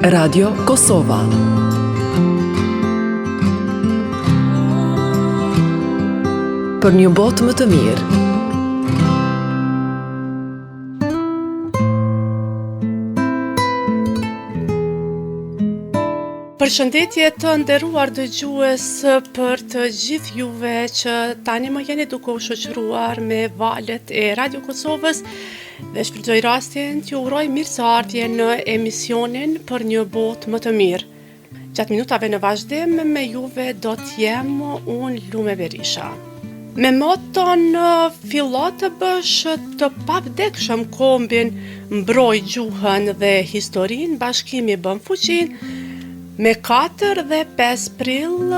Radio Kosova. Për një botë më të mirë. Përshëndetje të nderuar dëgjues, për të gjithë juve që tani më jeni duke u shoqëruar me valët e Radio Kosovës, dhe shfrytëzoj rastin t'ju uroj mirëseardhje në emisionin Për një botë më të mirë. Gjatë minutave në vazhdim me juve do t'jem unë Lume Berisha. Me moton fillo të bësh të pavdekshëm kombin, mbroj gjuhën dhe historinë, bashkimi bën fuqinë. Me 4 dhe 5 prill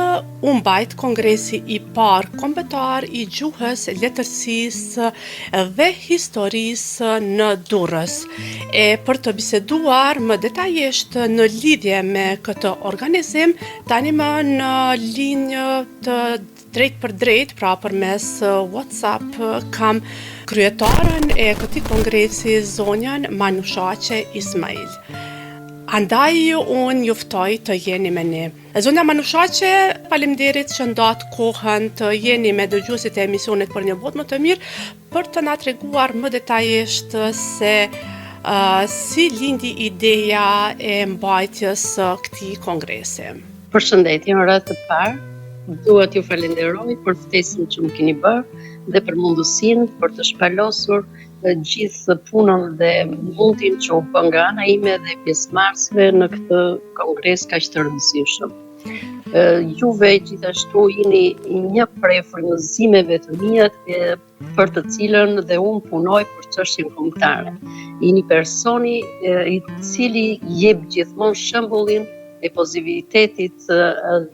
u mbajt kongresi i parë kombëtar i gjuhës, letërsisë dhe historisë në Durrës. E për të biseduar më detajisht në lidhje me këtë organizim, tani më në linjë të drejt për drejt, pra përmes WhatsApp, kam kryetaren e këtij kongresi, zonjën Manushaqe Ismail. Andaj unë juftoj të jeni me ne. Zonja Manushaqe, faleminderit që ndat kohën të jeni me dëgjuesit e emisionit Për një botë më të mirë, për të na treguar më detajisht se si lindi ideja e mbajtjes këtij kongresi. Përshëndetje, në radhë të parë, duhet ju falenderoj për ftesën që më keni bërë dhe për mundësinë për të shpalosur gjithë punën dhe mundin që u bën nga ana ime dhe pjesëmarrësve në këtë kongres kaq të rëndësishëm. Juve gjithashtu jeni një prej frymëzimeve të mia për të cilën dhe unë punoj për çështjen kombëtare. Jeni personi i cili jep gjithmonë shembullin e pozitivitetit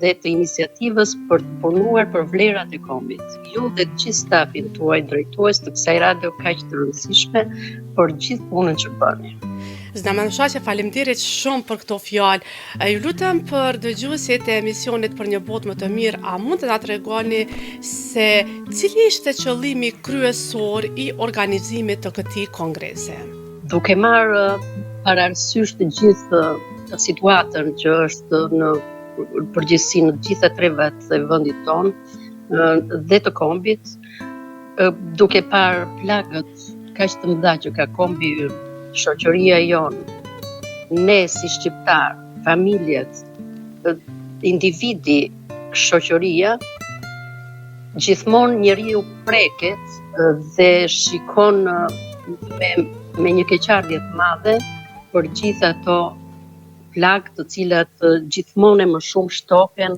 dhe të iniciativës për të punuar për vlerat e kombit. Ju dhe gjithë stafin tuaj drejtues të kësaj radio kaq të rëndësishme për gjithë punën që bëni. Zona Manushaqe, faleminderit shumë për këto fjalë. Ju lutem për dëgjuesit e emisionit Për një botë më të mirë, a mund të na tregoni se cili ishte qëllimi kryesor i organizimit të këtij kongresi? Duke marrë parasysh të gjithë situatën që është në përgjithësi në të gjitha tre vetë e vendit tonë dhe të kombit, duke parë plagët kaq të mëdha që ka kombi, shoqëria jonë, ne si shqiptar, familjet, individi, shoqëria, gjithmonë njeriu preket dhe shikon me një keqardhje të madhe për gjithë ato plagë të cilat gjithmonë më shumë shtohen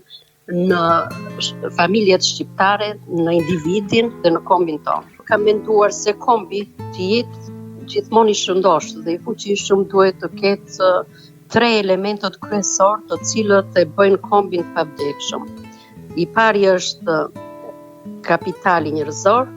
në familjet shqiptare, në individin dhe në kombin tonë. Kam menduar se kombi të jetë gjithmonë i shëndosh dhe i fuqishëm duhet të ketë 3 elementet kryesor të cilët e bëjnë kombin të pavdekshëm. I pari është kapitali njerëzor,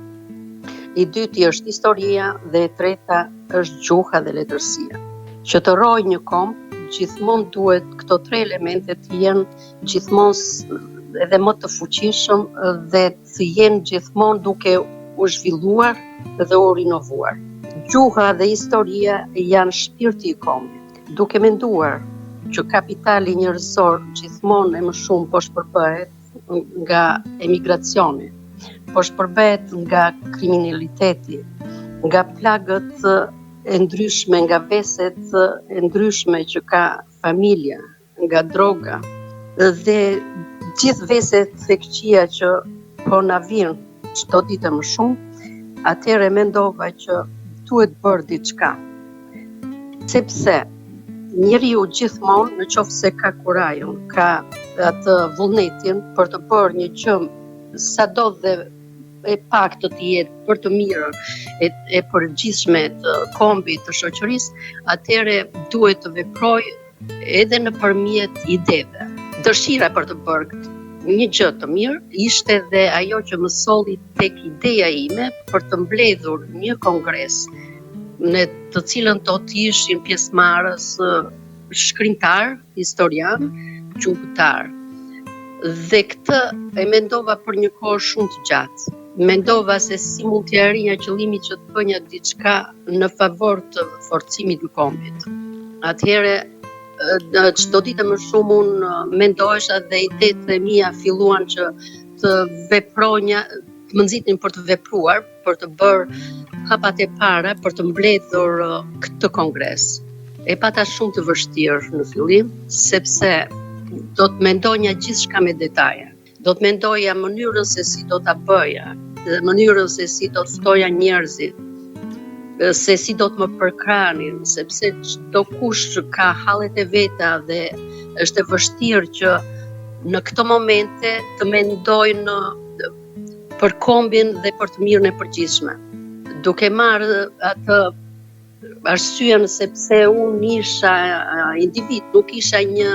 i dyti është historia dhe e treta është gjuha dhe letërsia. Që të rrojë një komb, gjithmonë duhet këto 3 elemente të jenë gjithmonë edhe më të fuqishëm dhe të jenë gjithmonë duke u zhvilluar dhe u rinovuar. Gjuha dhe historia janë shpirti i kombit. Duke menduar që kapitali njerëzor gjithmonë e më shumë po shpërbëhet nga emigracioni, po shpërbehet nga kriminaliteti, nga plagët e ndryshme, nga veset e ndryshme që ka familja, nga droga dhe gjithë veset e këqija që po na vijnë çdo ditë më shumë, atëherë mendova që duhet bërë diçka. Sepse njeriu gjithmonë, në qoftë se ka kurajën, ka atë vullnetin për të bërë një gjë sado dhe e pak të jetë për të mirën e përgjithshme të kombit të shoqërisë, atëherë duhet të veproj edhe nëpërmjet ideve. Dëshira për të bërë një gjë të mirë ishte dhe ajo që më solli tek ideja ime për të mbledhur një kongres në të cilën do të ishin pjesëmarrës shkrimtar, historian, gjuhëtar. Dhe këtë e mendova për një kohë shumë të gjatë. Mendova se si mund të arrinja qëllimin që të bëja diçka në favor të forcimit të kombit. Atëherë çdo ditë më shumë unë mendohesha dhe idetë e mia filluan që të veproja, të më nxitnin për të vepruar, për të bërë hapat e para, për të mbledhur këtë kongres. E pata shumë të vështirë në fillim, sepse do të mendoja gjithçka me detaje. Do të mendoja mënyrën se si do ta bëja, mënyrën se si do të ftoja njerëzit, se si do të më përkranin, sepse çdo kush ka hallet e veta dhe është e vështirë që në këto momente të mendojnë për kombin dhe për të mirën e përgjithshme. Duke marrë atë arsyen sepse unë isha individ, nuk isha një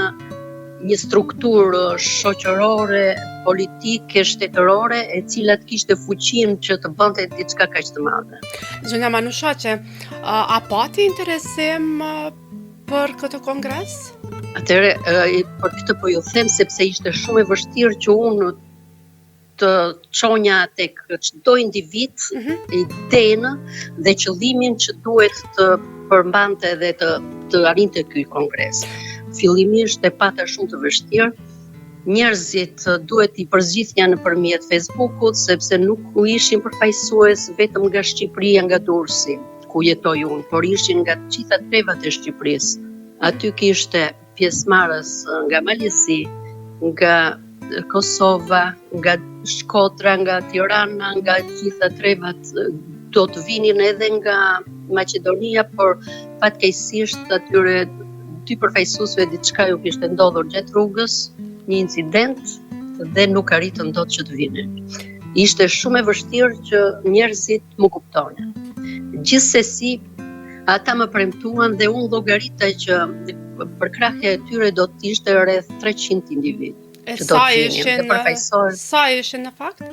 strukturë shoqërore, politike, shtetërore, e cila të kishte fuqinë që të bënte diçka kaq të madhe. Zonja Manushoqe, a pati interesim për këtë kongres? Atëre, për këtë po ju them sepse ishte shumë e vështirë që unë të çonja tek çdo individ idenë dhe qëllimin që duhet të përmbante dhe të arrinte ky kongres. Fillimisht e pata shumë të vështirë. Njerëzit duhet i përzgjidhja nëpërmjet Facebookut sepse nuk u ishin përfaqësues vetëm nga Shqipëria, nga Durrësi, ku jetoj unë, por ishin nga të gjitha trevat e Shqipërisë. Aty kishte pjesëmarrës nga Malezi, nga Kosova, nga Shkodra, nga Tirana, nga gjitha trevat, do të vinin edhe nga Maqedonia, por fatkeqësisht atyre dy përfaqësuesve diçka ju kishte ndodhur gjatë rrugës, një incident dhe nuk arritën dot që të vinin. Ishte shumë e vështirë që njerëzit më kuptonin. Gjithsesi, ata më premtuan dhe unë llogarita që përkrahja e tyre do të ishte rreth 300 individ. E Që do të vinin, të përfaqësohen. sa ishin në fakt?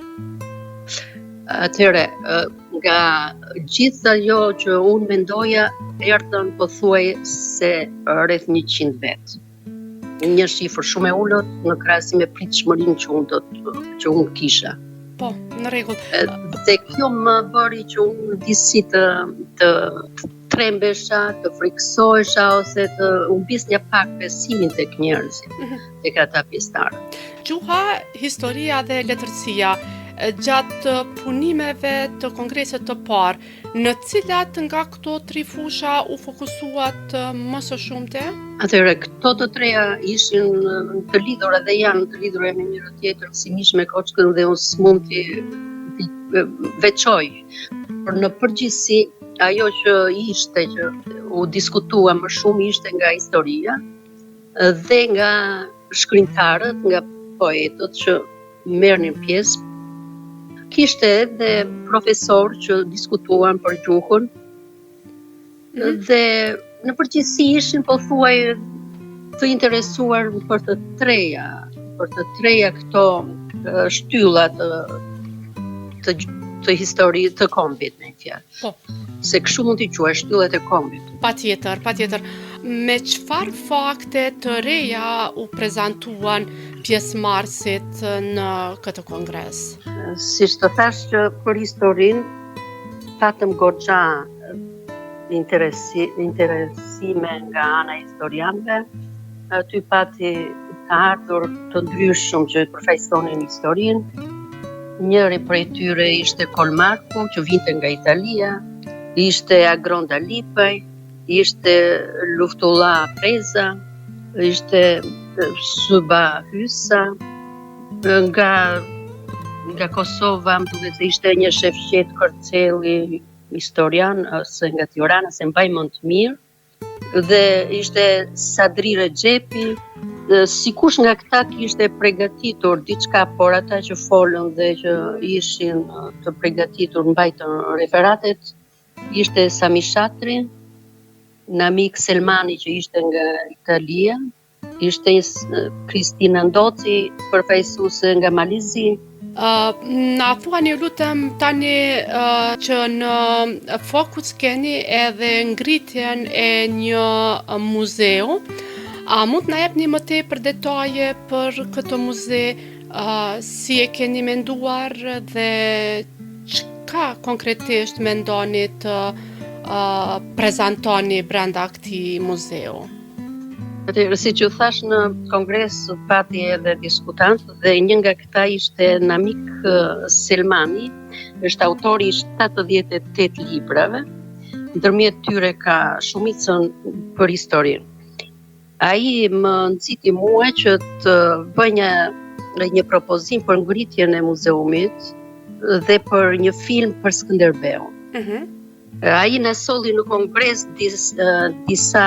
Atëre, nga gjithë ajo që unë mendoja, erdhën pothuajse rreth 100 vet. Një shifër shumë e ulët në krahasim me pritshmërinë që unë kisha. Po, në rregull. Dhe kjo më bëri që unë disi të trembesha, të friksohesha ose të humbisnja pak besimin tek njerëzit, tek ata pjesëtarë. Gjuha, historia dhe letërsia, gjatë punimeve të kongresit të parë, në cilat nga këto tri fusha u fokusuat më së shumte? Atëherë, këto të treja ishin të lidhura dhe janë të lidhura me njëra tjetrën, si mish me kockën dhe unë s'mund t'i veçoj. Por në përgjithësi, ajo që ishte që u diskutua më shumë ishte nga historia dhe nga shkrimtarët, nga poetët që merrnin pjesë. Kishte edhe profesor që diskutuan për gjuhën dhe në përgjithësi ishin pothuaj të interesuar për të treja këto shtylla të historisë të kombit në fjalë. Po. Se kështu mund t'i quash shtyllat e kombit. Patjetër. Me çfarë fakte të reja u prezantuan pjesëmarrësit në këtë kongres? Siç të thash që për historinë patëm goxha interesime nga ana e historianëve. Aty pati të ardhur të ndryshëm që përfaqësonin historinë. Njëri prej tyre ishte Kolmarku, që vinte nga Italia, ishte Agronda Lipaj, ishte Luftullah Preza, ishte Suba Hysa, nga Kosova, më duket se ishte një Shefqet Kërceli historian, ose nga Tirana, se mbaj mend mirë, dhe ishte Sadri Rexhepi, sikush nga këta kishte përgatitur diçka, por ata që folën dhe që ishin të përgatitur mbajtën referatet, ishte Sami Shatri, Namik Selmani që ishte nga Italia, ishte Kristina Ndoci, përfaqësuese nga Malezi. Na thuani lutem tani që në fokus keni edhe ngritjen e një muzeu. A mund na jepni më tepër detaje për këtë muze, si e keni menduar dhe çka konkretisht mendoni të prezantoni brenda këtij muzeu? Atëherë, si që thash, në kongres pati edhe diskutant dhe një nga këta ishte Namik Selmani, është autori i 78 librave, ndërmjet tyre ka shumicën për historinë. Ai më nxiti mua që të bëj një propozim për ngritjen e muzeumit dhe për një film për Skënderbeun. Ai na solli në kongres disa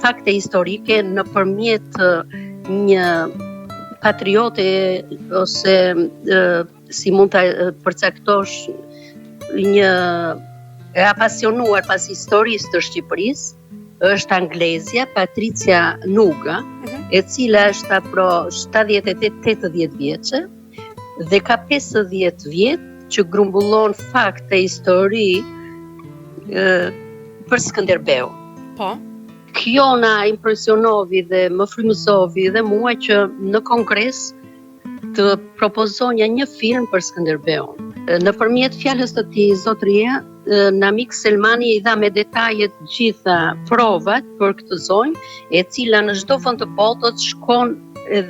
fakte historike nëpërmjet një patriote ose si mund ta përcaktosh një e apasionuar pas historisë të Shqipërisë, është anglezja Patricia Nuga, e cila është apro 78-80 vjeçe dhe ka 50 vjet që grumbullon fakte histori për Skënderbeun. Po. Kjo na impresionovi dhe më frymëzovi dhe mua që në kongres të propozonja një film për Skënderbeun. Nëpërmjet fjalës të tij, zotëria, Namik Selmani i dha me detajet gjitha provat për këtë zonjë, e cila në çdo vend të botës shkon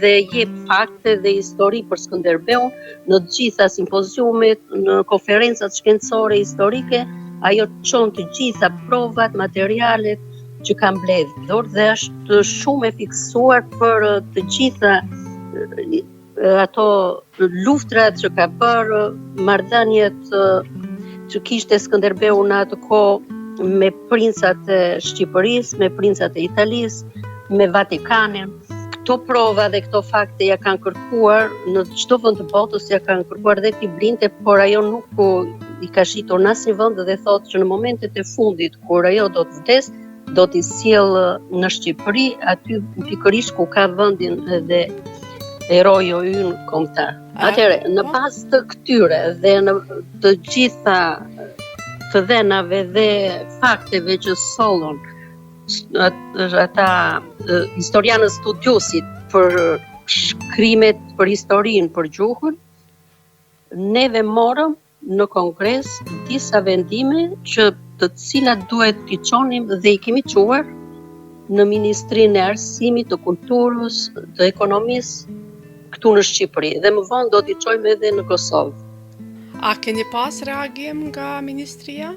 dhe jep fakte dhe histori për Skënderbeun në të gjitha simpoziumet, në konferencat shkencore historike, ajo çon të gjitha provat, materialet që ka mbledhur dhe është shumë e fiksuar për të gjitha ato luftrat që ka bërë, marrëdhëniet që kishte Skënderbeu në atë kohë me princat e Shqipërisë, me princat e Italisë, me Vatikanin. Këto prova dhe këto fakte ja kanë kërkuar në çdo vend të botës, ja kanë kërkuar dhe Tiblinte, por ajo nuk i ka shitur në asnjë vend dhe thotë që në momentet e fundit kur ajo do të vdes, do t'i sjell në Shqipëri, aty pikërisht ku ka vendin edhe herojo ynë kombëtar. Atëherë, në bazë të këtyre dhe në të gjitha të dhenave dhe fakteve që sollon ata historianët studiusit për shkrimet për historinë për gjuhën, neve morëm në kongres disa vendime që të cilat duhet t'i çonim dhe i kemi quar në Ministrinë e Arsimit, të Kulturës, të Ekonomisë këtu në Shqipëri dhe më vonë do t'i çojmë edhe në Kosovë. A keni pas reagim nga ministria?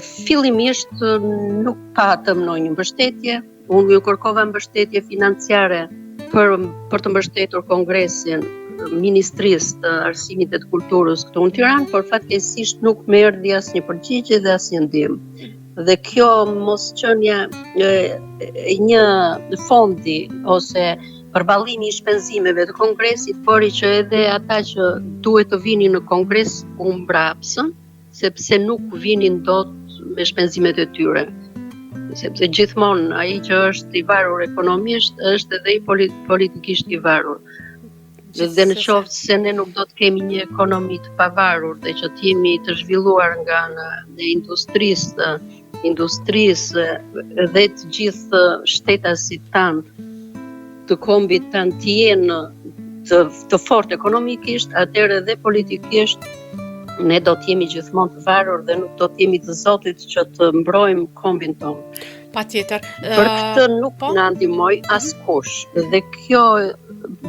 Fillimisht nuk patëm ndonjë mbështetje. Unë ju kërkova mbështetje financiare për të mbështetur kongresin Ministrisë të Arsimit dhe të Kulturës këtu në Tiranë, por fatkeqësisht nuk më erdhi asnjë përgjigje dhe asnjë ndihmë. Dhe kjo mosqenia e një fondi ose përballimi i shpenzimeve të kongresit bëri që edhe ata që duhet të vinin në kongres u mbrapsën, sepse nuk vinin dot me shpenzimet e tyre. Sepse gjithmonë ai që është i varur ekonomisht është edhe i politikisht i varur. Dhe në qoftë se ne nuk do të kemi një ekonomi të pavarur dhe që të jemi të zhvilluar nga ana e industrisë dhe të gjithë shtetasit tanë të kombit tanë të jenë të fortë ekonomikisht, atëherë dhe politikisht ne do të jemi gjithmonë të varur dhe nuk do të jemi të zotit që të mbrojmë kombin tonë. Patjetër. Për këtë nuk na ndihmoi askush. Dhe kjo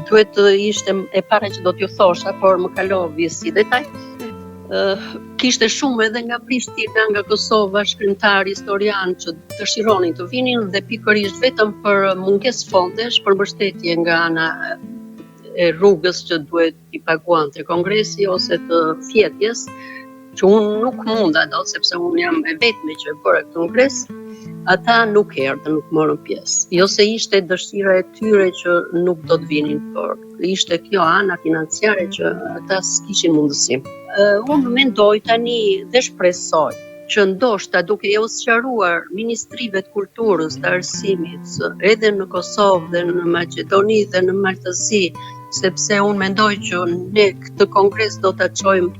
duhet të ishte e para që do t'ju thosha, por më kalovi si detaj. Kishte shumë edhe nga Prishtina, nga Kosova, shkrimtar, historian që dëshironin të vinin dhe pikërisht vetëm për mungesë fondesh, për mbështetje nga ana e rrugës që duhet i paguante kongresi ose të fjetjes, që unë nuk munda do, sepse unë jam e vetme që e bëra këtë kongres, ata nuk erdhën, nuk morën pjesë. Jo se ishte dëshira e tyre që nuk do të vinin, por ishte kjo ana financiare që ata s'kishin mundësi. Unë mendoj tani dhe shpresoj që ndoshta duke e sqaruar Ministrive të Kulturës, të Arsimit, edhe në Kosovë dhe në Maqedoni dhe në Maltësi, sepse unë mendoj që ne këtë kongres do ta çojmë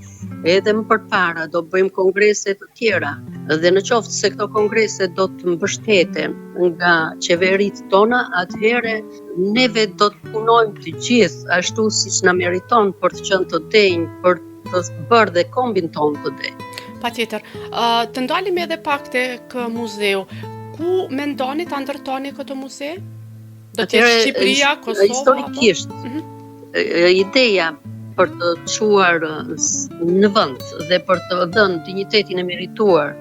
edhe më përpara, do bëjmë kongrese të tjera. Dhe në qoftë se këto kongrese do të mbështeten nga qeveritë tona, atëherë neve do të punojmë të gjithë ashtu siç na meriton për të qenë të denjë, për të bërë dhe kombin tonë të denjë. Patjetër. Të ndalim edhe pak tek muzeu. ku mendoni ta ndërtoni këtë muze? Do të jetë Shqipëria, Kosova? Historikisht, ideja për të çuar në vend dhe për të dhënë dinjitetin e merituar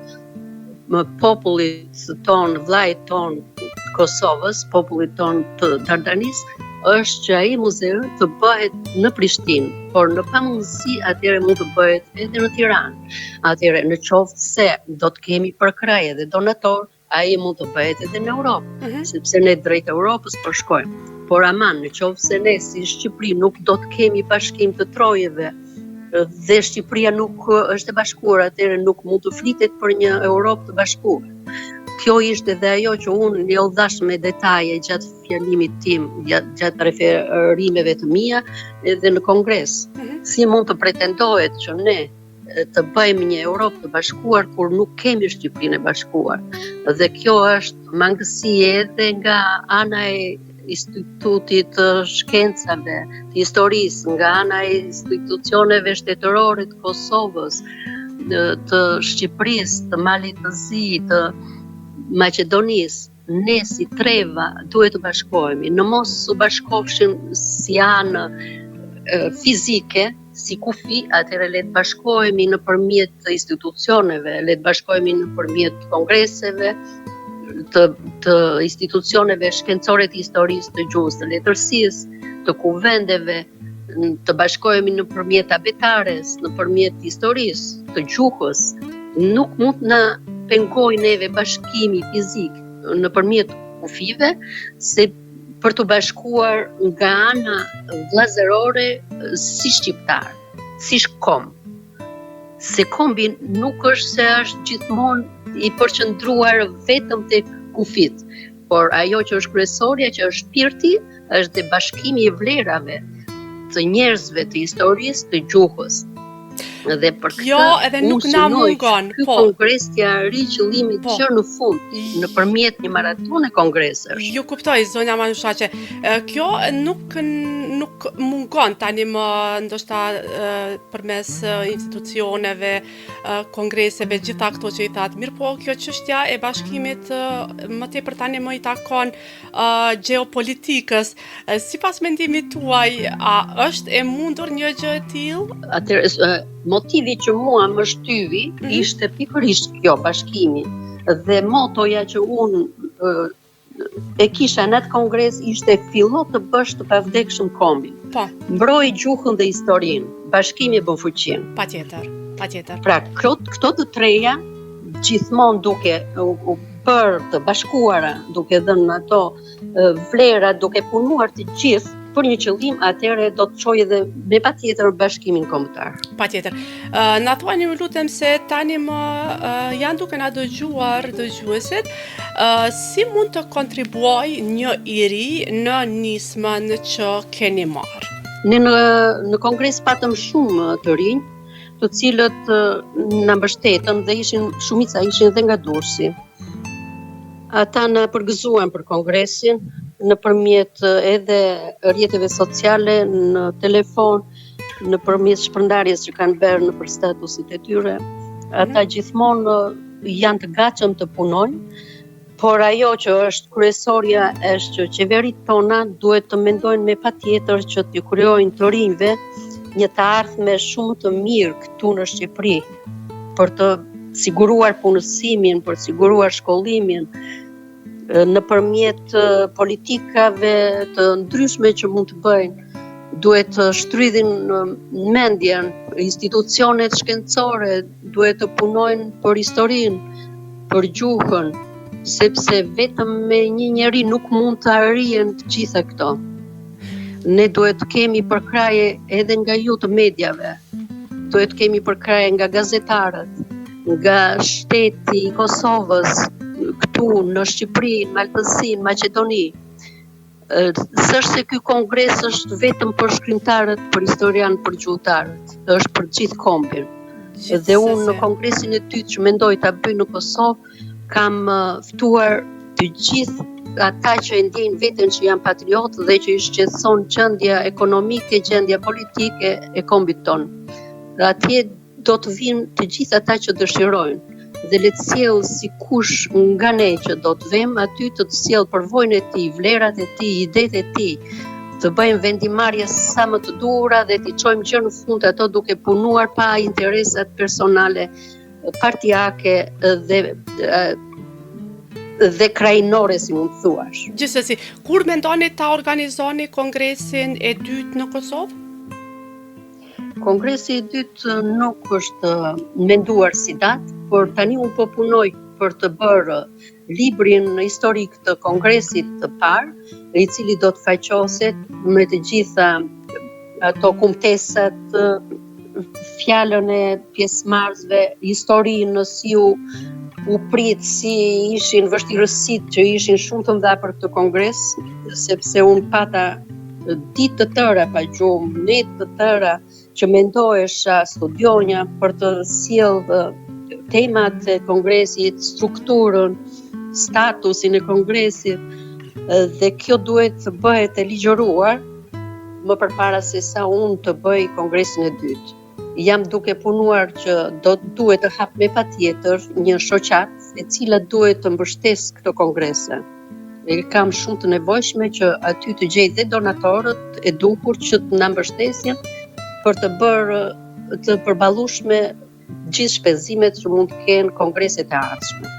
popullit ton, vllajt ton të Kosovës, popullit ton të Dardanisë, është që ai muzeu të bëhet në Prishtinë, por në pamundësi atëherë mund të bëhet edhe në Tiranë. Atëherë në qoftë se do të kemi përkrahje dhe donator, ai mund të bëhet edhe në Europë, sepse ne drejt Europës po shkojmë. Por aman, në qoftë se ne si Shqipëri nuk do të kemi bashkim të trojeve dhe Shqipëria nuk është e bashkuar, atëherë nuk mund të flitet për një Europë të bashkuar. Kjo ishte dhe ajo që unë ljodhash me detaje gjatë fjalimit tim, gjatë referimeve të mia edhe në Kongres. Si mund të pretendohet që ne të bëjmë një Europë të bashkuar kur nuk kemi Shqipërinë e bashkuar. Dhe kjo është mangësi edhe nga ana e Institutit të Shkencave, të Historisë, nga ana e institucioneve shtetërore të Kosovës, të Shqipërisë, të Malit të Zi, të Maqedonisë, ne si treva duhet të bashkohemi. Në mos u bashkofshim si anë fizike, si kufi, atëherë le të bashkohemi nëpërmjet institucioneve, le të bashkohemi nëpërmjet kongreseve, të institucioneve shkencore të historisë, të gjuhës, të letërsisë, të kuvendeve, të bashkohemi nëpërmjet abetares, nëpërmjet historisë, të gjuhës. Nuk mund na pengoj neve bashkimi fizik nëpërmjet kufive, se për të bashkuar nga ana vllazërore si shqiptar, si kom. Se kombi nuk është se është gjithmonë i përqendruar vetëm tek kufit, por ajo që është kryesorja, që është shpirti, është dhe bashkimi i vlerave të njerëzve, të historisë, të gjuhës. Dhe për kjo edhe nuk na mungon. Ky kongres t'ia arri qëllimin që në fund, nëpërmjet një maraton e kongresesh. Ju kuptoj, zonja Manushaqe. Kjo nuk mungon tani më ndoshta përmes institucioneve, kongreseve, gjitha këto që i thatë. Mirë po, kjo çështja e bashkimit më tepër tani më i takon gjeopolitikës. Sipas mendimit tuaj, a është e mundur një gjë e tillë? Atëherë, motivi që mua më shtyvi ishte pikërisht kjo, bashkimi. Dhe motoja që unë e kisha në atë kongres ishte fillo të bësh të pavdekshëm kombin. Po. Mbroj gjuhën dhe historinë, bashkimi bën fuqinë. Patjetër. Pra, këto të treja gjithmonë duke u bërë të bashkuara, duke dhënë ato vlera, duke punuar të gjithë për një qëllim, atëherë do të çojë edhe me patjetër bashkimin kombëtar. Patjetër. Na thuani, ju lutem, se tani më janë duke na dëgjuar dëgjuesit, si mund të kontribuoj një i ri në nismën që keni marrë? Ne në kongres patëm shumë të rinj, të cilët na mbështetën dhe shumica ishin dhe nga Durrësi. Ata na përgëzuan për kongresin nëpërmjet edhe rrjeteve sociale, në telefon, nëpërmjet shpërndarjes që kanë bërë nëpër statusit e tyre. Ata gjithmonë janë të gatshëm të punojnë, por ajo që është kryesorja është që qeveritë tona duhet të mendojnë me patjetër që t'ju krijojnë të rinjve një të ardhme shumë të mirë këtu në Shqipëri, për të siguruar punësimin, për të siguruar shkollimin, nëpërmjet politikave të ndryshme që mund të bëjnë. Duhet të shtrydhin mendjen, institucionet shkencore duhet të punojnë për historinë, për gjuhën, sepse vetëm me një njeri nuk mund të arrihen të gjitha këto. Ne duhet të kemi përkraje edhe nga ju të mediave, duhet të kemi përkraje nga gazetarët, nga shteti i Kosovës, këtu në Shqipëri, në Maltësi, në Maqedoni. S'është se ky kongres është vetëm për shkrimtarët, për historianë, për gjuhëtarët, është për gjithë kombin. Dhe unë në kongresin e dytë që mendoj ta bëj në Kosovë, kam ftuar të gjithë ata që e ndjejnë veten që janë patriotë dhe që i shqetëson gjendja ekonomike, gjendja politike e kombit tonë. Atje do të vinë të gjithë ata që dëshirojnë, dhe le të sjell si kush nga ne që do të vëmë aty të sjell përvojën e tij, vlerat e tij, idetë e tij, të bëjmë vendimarrje sa më të duhura dhe t'i çojmë që në fund ato duke punuar pa interesat personale, partijake dhe krajnore, si mund të thuash. Gjithsesi, kur mendoni ta organizoni kongresin e dytë në Kosovë? Kongresi i dytë nuk është menduar si datë, por tani unë po punoj për të bërë librin historik të kongresit të parë, i cili do të faqoset me të gjitha ato kumtesat, fjalën e pjesëmarrësve, historinë si u prit, si ishin vështirësitë që ishin shumë të mëdha për këtë kongres, sepse unë pata ditë të tëra pa gjumë, netë të tëra që mendohesha, studionja për të sjellë temat e kongresit, strukturën, statusin e kongresit, dhe kjo duhet të bëhet e ligjëruar më përpara se sa unë të bëj kongresin e dytë. Jam duke punuar që duhet të hap me patjetër një shoqat e cila duhet të mbështesë këto kongrese. E kam shumë të nevojshme që aty të gjej dhe donatorët e duhur që të na mbështesin për të bërë të përballueshme gjithë shpenzimet që mund të kenë kongreset e ardhshme.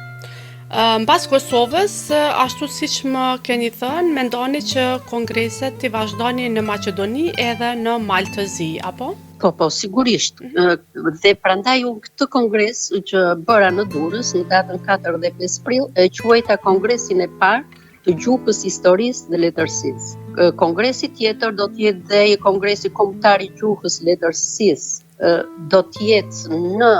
Mbas Kosovës, ashtu siç më keni thënë, mendoni që kongreset të vazhdoni në Maqedoni edhe në Maltëzi, apo? Po, sigurisht. Dhe prandaj unë këtë kongres që bëra në Durrës në datën 4 dhe 5 prill, e quajta kongresin e parë të gjuhës, historisë dhe letërsisë. Kongresi tjetër do të jetë dhe kongresi kombëtar i gjuhës, letërsisë, do të jetë në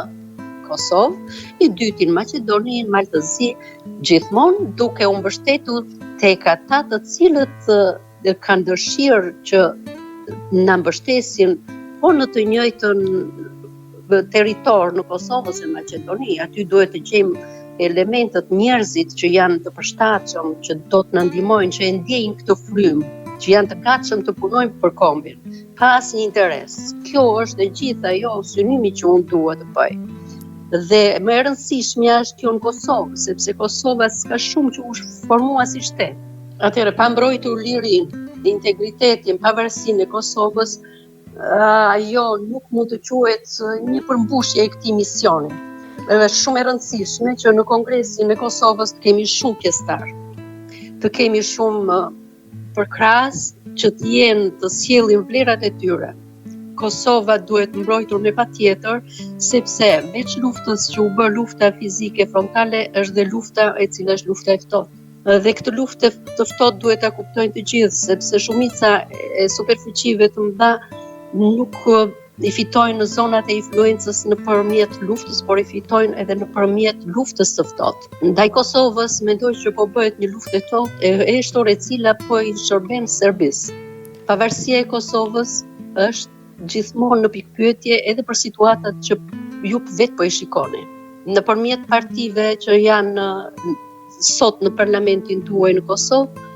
Kosovë, i dyti në Maqedoni, në Maltëzi, gjithmonë duke u mbështetur tek ata të cilët kanë dëshirë që na mbështesin po në të njëjtën territor në Kosovë ose Maqedoni. Aty duhet të gjejmë elementët, njerëzit që janë të përshtatshëm, që do të na ndihmojnë, që e ndjejnë këtë frymë, që janë të gatshëm të punojnë për kombin, pa asnjë interes. Kjo është e gjithë ajo synimi që unë dua të bëj. Dhe më e rëndësishmja është kjo në Kosovë, sepse Kosova s'ka shumë që u formua si shtet. Atëherë, pa mbrojtur lirinë, integritetin, pavarësinë e Kosovës, ajo nuk mund të quhet një përmbushje e këtij misioni. Është shumë e rëndësishme që në Kongresin e Kosovës të kemi shumë pjesëtar, të kemi shumë përkrahas që të jenë të sjellin vlerat e tyre. Kosova duhet mbrojtur me patjetër, sepse veç luftës që u bë lufta fizike frontale, është dhe lufta e cila është lufta e ftohtë. Dhe këtë luftë të ftohtë duhet ta kuptojnë të gjithë, sepse shumica e superfuqive të mëdha nuk i fitojnë në zonat e influencës nëpërmjet luftës, por i fitojnë edhe nëpërmjet luftës së ftohtë. Ndaj Kosovës mendoj që po bëhet një luftë e ftohtë e shtor e cila po i shërben Serbisë. Pavarësia e Kosovës është gjithmonë në pikpyetje edhe për situatat që ju vetë po i shikoni. Nëpërmjet partive që janë sot në parlamentin tuaj në Kosovë,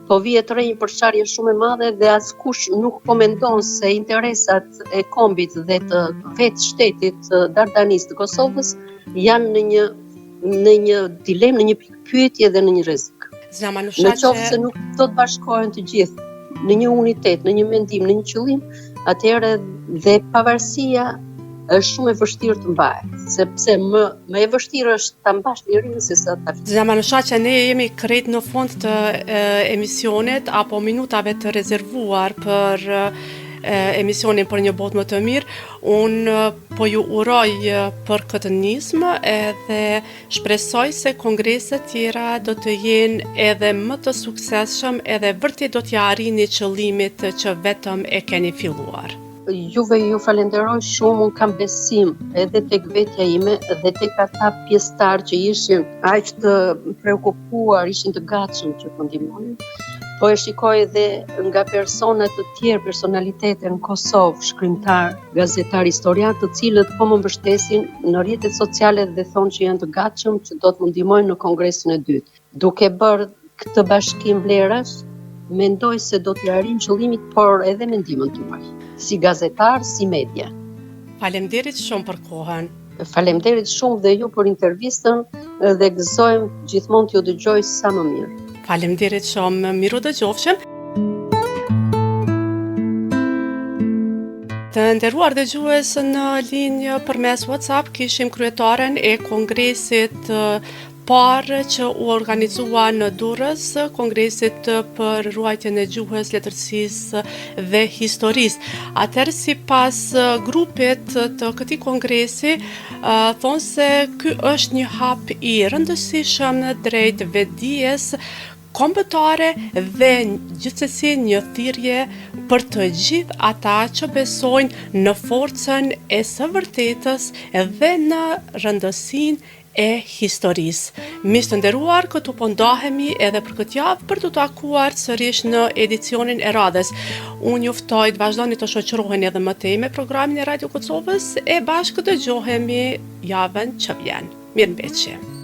po vihet re një përçarje shumë e madhe dhe askush nuk po mendon se interesat e kombit dhe të vetë shtetit dardanis të Kosovës janë në një dilemë, në një pikpyetje dhe në një rrezik. Në qoftë se nuk do të bashkohen të gjithë në një unitet, në një mendim, në një qëllim, atëherë dhe pavarësia është shumë e vështirë të mbahet, sepse më e vështirë është ta mbash lirinë se sa ta fitosh. Zamanushaqa, ne jemi krejt në fund të emisionet apo minutave të rezervuar për emisionin për një botë më të mirë. Unë po ju uroj për këtë nismë edhe shpresoj se kongreset tjera do të jenë edhe më të suksesshëm edhe vërtet do t'ja arrini qëllimit që vetëm e keni filluar. Juve ju falenderoj shumë, unë kam besim edhe tek vetja ime dhe tek ata pjesëtar që ishin aq të preokupuar, ishin të gatshëm që të ndihmonin. Po e shikoj edhe nga persona të tjerë, personalitete në Kosovë, shkrimtar, gazetar, historian, të cilët po më mbështesin në rrjetet sociale dhe thonë që janë të gatshëm që do të më ndihmojnë në kongresin e dytë. Duke bërë këtë bashkim vlerash, mendoj se do t'i arrijmë qëllimit, por edhe mendimin tuaj, si gazetar, si media. Faleminderit shumë për kohën. Faleminderit shumë dhe ju për intervistën dhe gëzojmë gjithmonë t'ju dëgjoj sa më mirë. Faleminderit shumë, miru dëgjofshim. Të nderuar dëgjues, në linjë përmes WhatsApp kishim kryetaren e kongresit parë që u organizua në Durrës, kongresit për ruajtjen e gjuhës, letërsisë dhe historisë. Atëherë, sipas grupit të këtij kongresi, thonë se ky është një hap i rëndësishëm drejt vetdijes kombëtare dhe gjithsesi një thirrje për të gjithë ata që besojnë në forcën e së vërtetës dhe në rëndësinë e historisë. Miq të nderuar, këtu po ndahemi edhe për këtë javë për të takuar sërish në edicionin e radhës. Unë ju ftoj të vazhdoni të shoqëroheni edhe më tej me programin e Radio Kosovës e bashkë dëgjohemi javën që vjen. Mirëmbëjtje.